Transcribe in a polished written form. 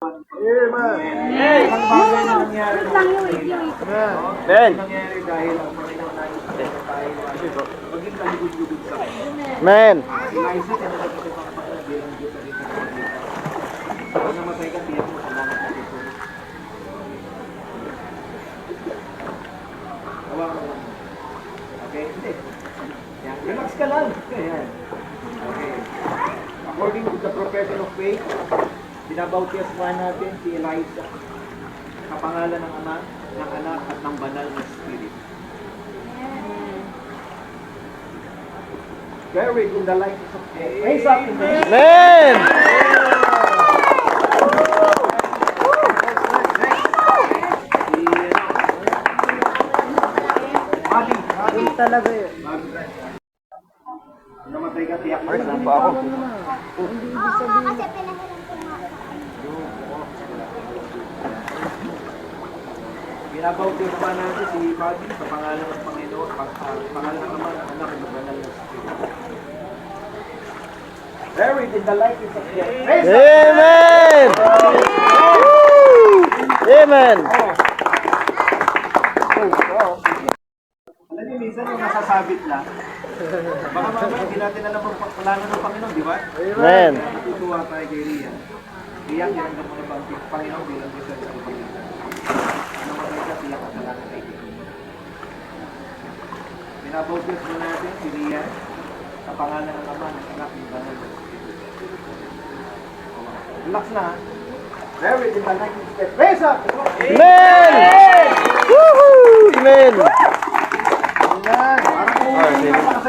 Amen. Ang bagay na nangyari. Amen. Nangyari dahil ang Panginoon natin tayo maging kalugod-lugod sa Kanya. Amen. Eliza, tinatapos ito ang pagkabilang Diyos sa ito sa pagkita. Kung namatay ka, tiyak mo, salamat na ito. Hawakan mo lang. Okay? Hindi. Yan. Relax ka lang. Ayan. Okay. According to the profession of faith, binabautismuhan natin si Eliza sa pangalan ng Ama, ng Anak at ng Banal na Spirit. Buried in the likeness of God. Raise up in the Amen. Mati. Talaga yun. Namatay ka, tiyak mo. Ano pa ako? Kasi pinahiram ko nga. Binabautismuhan natin si Bobby sa pangalan ng Panginoon, pangalan ng Ama, ng Anak, at ng Banal na Spirit. Buried in the likeness of God. Raise up. Amen. Amen. Alam niyo, minsan yung nasasabit lang, baka mamaya hindi natin alam ang plano ng Panginoon, di ba? Amen. Kaya natutuwa tayo kay Rian. Rian, ginanggap mo na ba ang Panginoon bilang Diyos sa isang Panginoon? Ano matay ka, tiyak ang salamat kay Rian. Binabautis mo natin si Rian sa pangalan ng Ama, ng Anak, ng Banal na Espiritu. Relax na, ha? Buried in the likeness of God. Raise up! Amen. Woohoo. Amen. Ayan. Parang